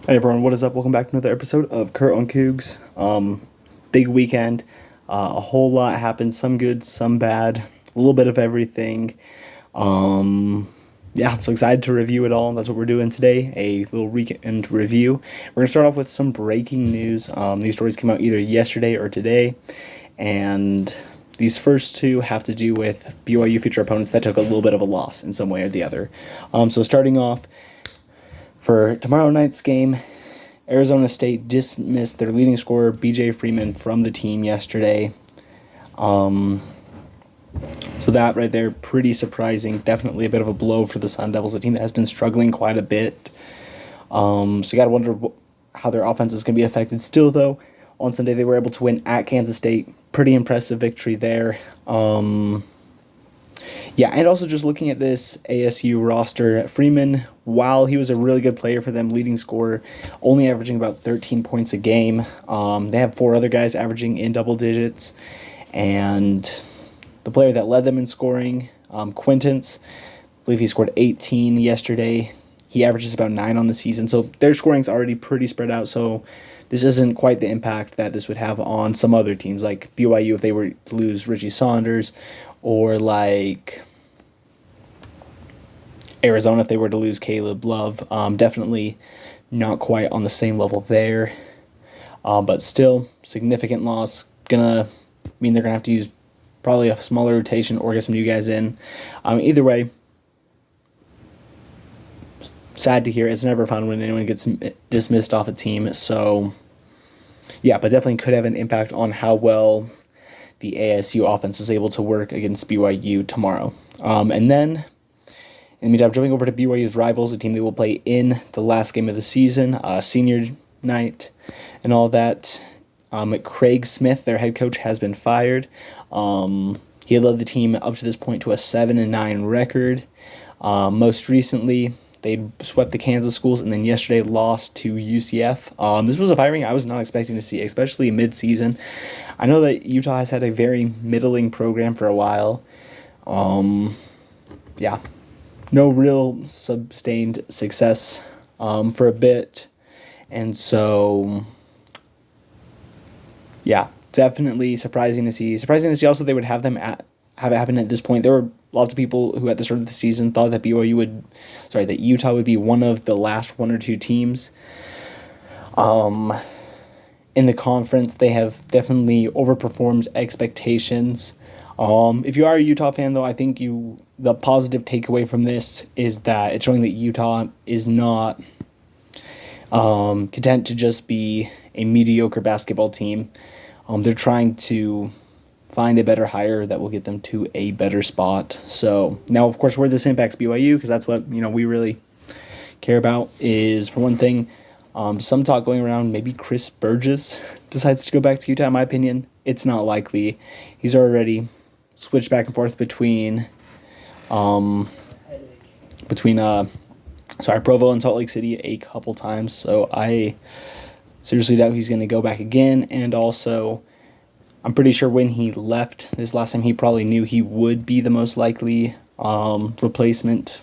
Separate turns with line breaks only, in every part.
Hey everyone, what is up? Welcome back to another episode of Kurt on Cougs. Big weekend. A whole lot happened. Some good, some bad. A little bit of everything. Yeah, so excited to review it all. That's what we're doing today. A little weekend review. We're gonna start off with some breaking news. These stories came out either yesterday or today, and these first two have to do with BYU future opponents that took a little bit of a loss in some way or the other. So starting off. For tomorrow night's game, Arizona State dismissed their leading scorer, BJ Freeman, from the team yesterday. So that right there, pretty surprising. Definitely a bit of a blow for the Sun Devils, a team that has been struggling quite a bit. So you got to wonder how their offense is going to be affected. Still, though, on Sunday they were able to win at Kansas State. Pretty impressive victory there. Yeah, and also just looking at this ASU roster, Freeman, while he was a really good player for them, leading scorer, only averaging about 13 points a game. They have four other guys averaging in double digits, and the player that led them in scoring, Quintance, I believe he scored 18 yesterday. He averages about 9 on the season, so their scoring's already pretty spread out, so this isn't quite the impact that this would have on some other teams, like BYU if they were to lose Richie Saunders, or like Arizona if they were to lose Caleb Love. Definitely not quite on the same level there, but still significant loss. Gonna mean they're gonna have to use probably a smaller rotation or get some new guys in. Either way, sad to hear. It's never fun when anyone gets dismissed off a team. So yeah, but definitely could have an impact on how well the ASU offense is able to work against BYU tomorrow. And then, in the meantime, jumping over to BYU's rivals, a team they will play in the last game of the season, senior night, and all that. Craig Smith, their head coach, has been fired. He had led the team up to this point to a 7-9 record. Most recently, they swept the Kansas schools, and then yesterday lost to UCF. This was a firing I was not expecting to see, especially mid-season. I know that Utah has had a very middling program for a while. Yeah, no real sustained success for a bit. And so, yeah, definitely surprising to see. Surprising to see also they would have it happen at this point. There were lots of people who at the start of the season thought that that Utah would be one of the last one or two teams in the conference. They have definitely overperformed expectations. If you are a Utah fan, though, I think the positive takeaway from this is that it's showing that Utah is not content to just be a mediocre basketball team. They're trying to find a better hire that will get them to a better spot. So now, of course, where this impacts BYU, because that's what we really care about, is for one thing, some talk going around maybe Chris Burgess decides to go back to Utah. In my opinion, it's not likely. He's already switched back and forth between Provo and Salt Lake City a couple times. So I seriously doubt he's going to go back again. And also, I'm pretty sure when he left this last time, he probably knew he would be the most likely replacement.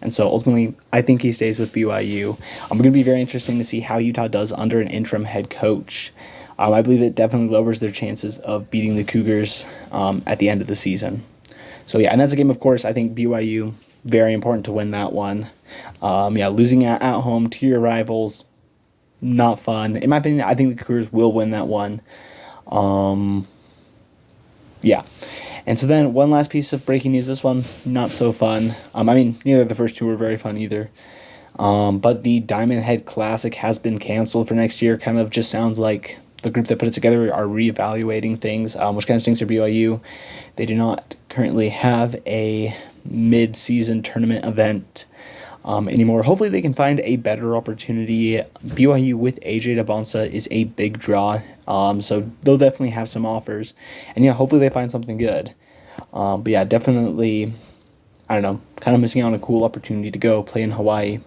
And so ultimately, I think he stays with BYU. Going to be very interesting to see how Utah does under an interim head coach. I believe it definitely lowers their chances of beating the Cougars at the end of the season. So yeah, and that's a game, of course, I think BYU, very important to win that one. Losing at home to your rivals, not fun. In my opinion, I think the Cougars will win that one. Yeah. And so then one last piece of breaking news. This one, not so fun. Neither of the first two were very fun either. But the Diamond Head Classic has been canceled for next year. Kind of just sounds like the group that put it together are reevaluating things, which kind of stinks for BYU. They do not currently have a mid-season tournament event anymore. Hopefully they can find a better opportunity. BYU with AJ DeBonsa is a big draw, so they'll definitely have some offers. And yeah, hopefully they find something good. But yeah, definitely, I don't know, kind of missing out on a cool opportunity to go play in Hawaii.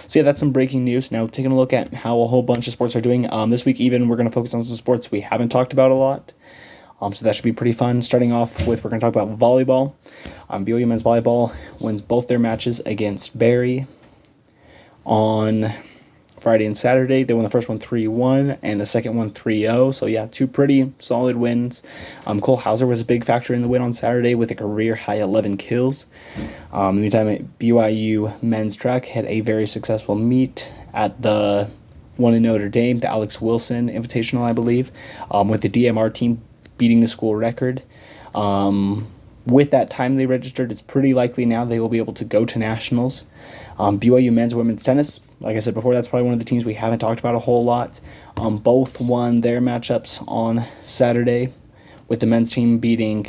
So yeah, that's some breaking news. Now taking a look at how a whole bunch of sports are doing. This week even, we're going to focus on some sports we haven't talked about a lot. So that should be pretty fun. Starting off with, we're going to talk about volleyball. BYU men's volleyball wins both their matches against Barry on Friday and Saturday. They won the first one 3-1 and the second one 3-0. So yeah, two pretty solid wins. Cole Hauser was a big factor in the win on Saturday with a career high 11 kills. Meantime, BYU men's track had a very successful meet at the one in Notre Dame, the Alex Wilson Invitational, I believe, with the DMR team beating the school record. With that time they registered, it's pretty likely now they will be able to go to nationals. BYU men's and women's tennis, like I said before, that's probably one of the teams we haven't talked about a whole lot. Both won their matchups on Saturday, with the men's team beating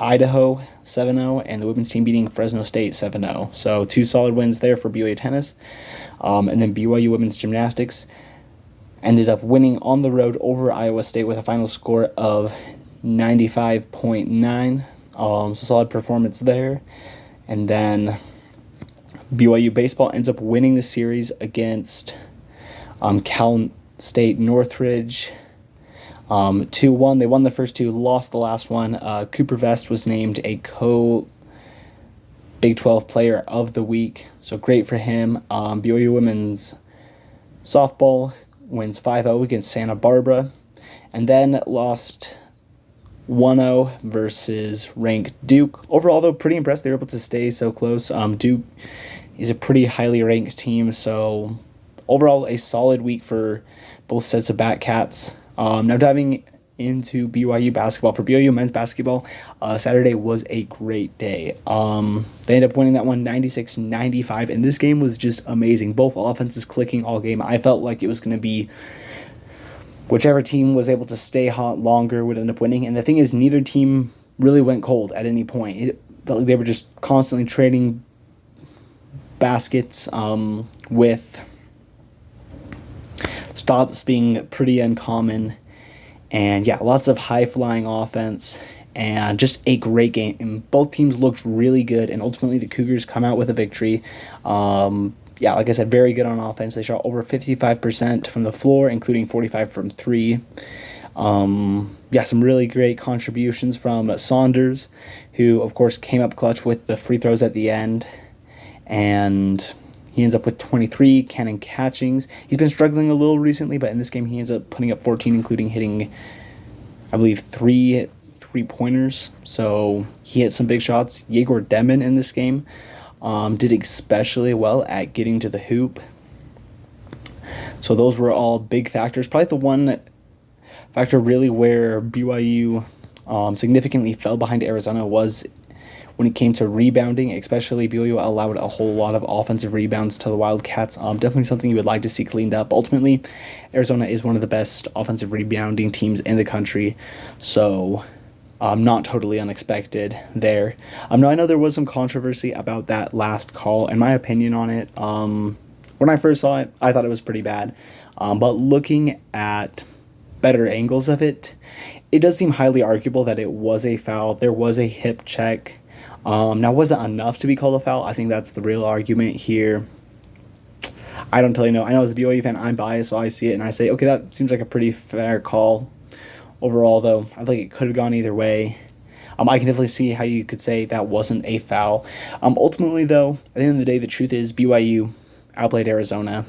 Idaho 7-0 and the women's team beating Fresno State 7-0. So two solid wins there for BYU tennis. And then BYU women's gymnastics ended up winning on the road over Iowa State with a final score of 95.9. So solid performance there. And then BYU baseball ends up winning the series against Cal State Northridge 2-1. They won the first two, lost the last one. Cooper Vest was named a Big 12 Player of the Week, so great for him. BYU women's softball wins 5-0 against Santa Barbara, and then lost 1-0 versus ranked Duke. Overall, though, pretty impressed they were able to stay so close. Duke is a pretty highly ranked team, so overall a solid week for both sets of Batcats. Now diving into BYU basketball. For BYU men's basketball, Saturday was a great day. They ended up winning that one 96-95, and this game was just amazing. Both offenses clicking all game. I felt like it was going to be whichever team was able to stay hot longer would end up winning, and the thing is, neither team really went cold at any point. It felt like they were just constantly trading baskets, with stops being pretty uncommon. And yeah, lots of high-flying offense and just a great game. And both teams looked really good, and ultimately the Cougars come out with a victory. Yeah, like I said, very good on offense. They shot over 55% from the floor, including 45 from three. Yeah, some really great contributions from Saunders, who, of course, came up clutch with the free throws at the end. And he ends up with 23 cannon catchings. He's been struggling a little recently, but in this game he ends up putting up 14, including hitting, I believe, three three-pointers. So he hit some big shots. Yegor Demon in this game did especially well at getting to the hoop. So those were all big factors. Probably the one factor really where BYU significantly fell behind Arizona was when it came to rebounding. Especially BYU allowed a whole lot of offensive rebounds to the Wildcats. Definitely something you would like to see cleaned up. Ultimately, Arizona is one of the best offensive rebounding teams in the country, so not totally unexpected there. Now, I know there was some controversy about that last call, and my opinion on it, when I first saw it, I thought it was pretty bad. But looking at better angles of it, it does seem highly arguable that it was a foul. There was a hip check. Now, was it enough to be called a foul? I think that's the real argument here. I don't totally know. I know as a BYU fan, I'm biased, so I see it and I say, okay, that seems like a pretty fair call. Overall, though, I think it could have gone either way. I can definitely see how you could say that wasn't a foul. Ultimately, though, at the end of the day, the truth is BYU outplayed Arizona,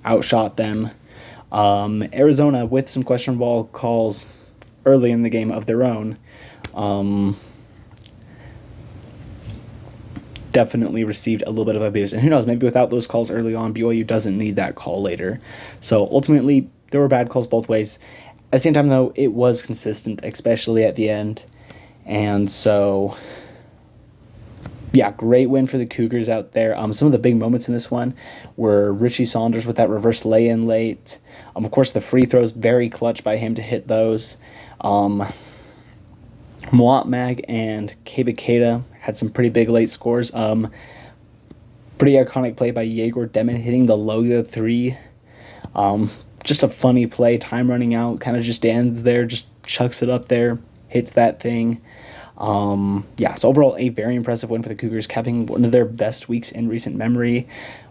outshot them. Arizona, with some questionable calls early in the game of their own, definitely received a little bit of abuse. And who knows, maybe without those calls early on, BYU doesn't need that call later. So ultimately, there were bad calls both ways. At the same time, though, it was consistent, especially at the end. And so, yeah, great win for the Cougars out there. Some of the big moments in this one were Richie Saunders with that reverse lay-in late. Of course, the free throws, very clutch by him to hit those. Moat Mag and Kebakeda had some pretty big late scores. Pretty iconic play by Yegor Demon hitting the logo three. Just a funny play, time running out, kind of just stands there, just chucks it up there, hits that thing. Yeah, so overall, a very impressive win for the Cougars, capping one of their best weeks in recent memory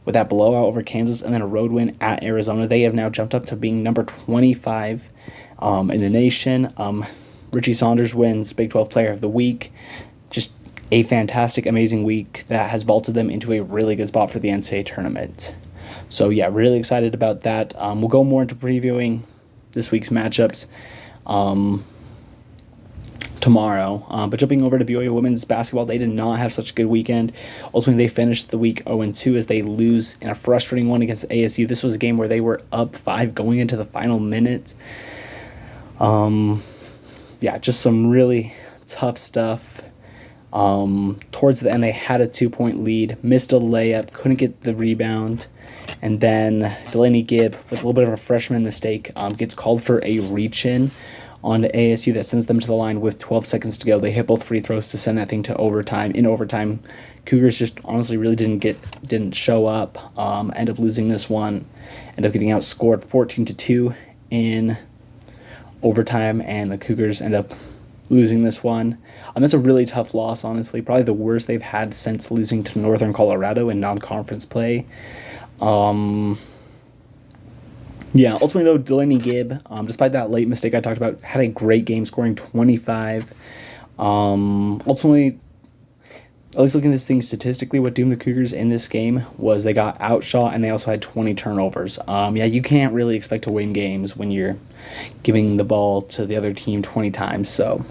with that blowout over Kansas and then a road win at Arizona. They have now jumped up to being number 25 in the nation. Richie Saunders wins Big 12 Player of the Week. Just a fantastic, amazing week that has vaulted them into a really good spot for the NCAA tournament. So yeah, really excited about that. We'll go more into previewing this week's matchups tomorrow. But jumping over to BYU women's basketball, they did not have such a good weekend. Ultimately, they finished the week 0-2 as they lose in a frustrating one against ASU. This was a game where they were up 5 going into the final minute. Yeah, just some really tough stuff. Towards the end, they had a 2-point lead, missed a layup, couldn't get the rebound. And then Delaney Gibb, with a little bit of a freshman mistake, gets called for a reach-in on the ASU that sends them to the line with 12 seconds to go. They hit both free throws to send that thing to overtime. In overtime, Cougars just honestly really didn't show up. End up losing this one. End up getting outscored 14-2 in overtime, and the Cougars end up losing this one. That's a really tough loss, honestly. Probably the worst they've had since losing to Northern Colorado in non-conference play. Yeah, ultimately, though, Delaney Gibb, despite that late mistake I talked about, had a great game, scoring 25. Ultimately, at least looking at this thing statistically, what doomed the Cougars in this game was they got outshot and they also had 20 turnovers. Yeah, you can't really expect to win games when you're giving the ball to the other team 20 times. So,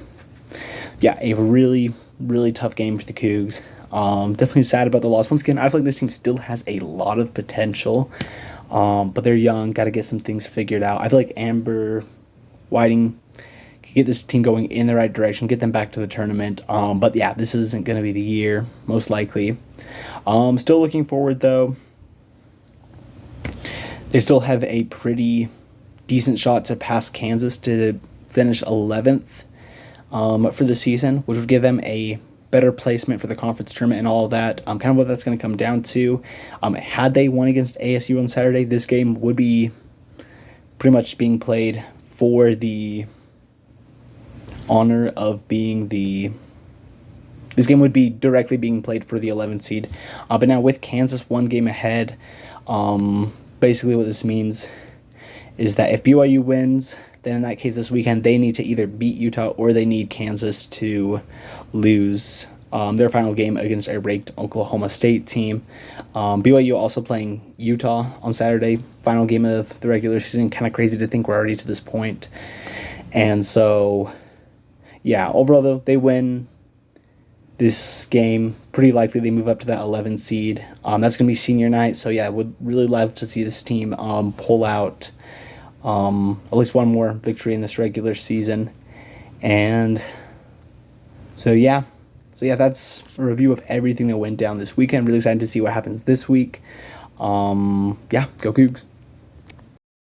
yeah, a really, really tough game for the Cougs. Definitely sad about the loss. Once again, I feel like this team still has a lot of potential. But they're young, got to get some things figured out. I feel like Amber Whiting can get this team going in the right direction, get them back to the tournament. But yeah, this isn't going to be the year, most likely. Still looking forward, though. They still have a pretty decent shot to pass Kansas to finish 11th for the season, which would give them a better placement for the conference tournament and all of that. Kind of what that's going to come down to. Had they won against ASU on Saturday, this game would be pretty much being played for the honor of being the... This game would be directly being played for the 11th seed. But now with Kansas one game ahead, basically what this means is that if BYU wins, then in that case this weekend they need to either beat Utah or they need Kansas to lose their final game against a ranked Oklahoma State team. BYU also playing Utah on Saturday, final game of the regular season. Kind of crazy to think we're already to this point. And so, yeah, overall though, they win this game. Pretty likely they move up to that 11 seed. That's going to be senior night, so yeah, I would really love to see this team pull out at least one more victory in this regular season. And so yeah, that's a review of everything that went down this weekend. Really excited to see what happens this week. Yeah, go Cougs.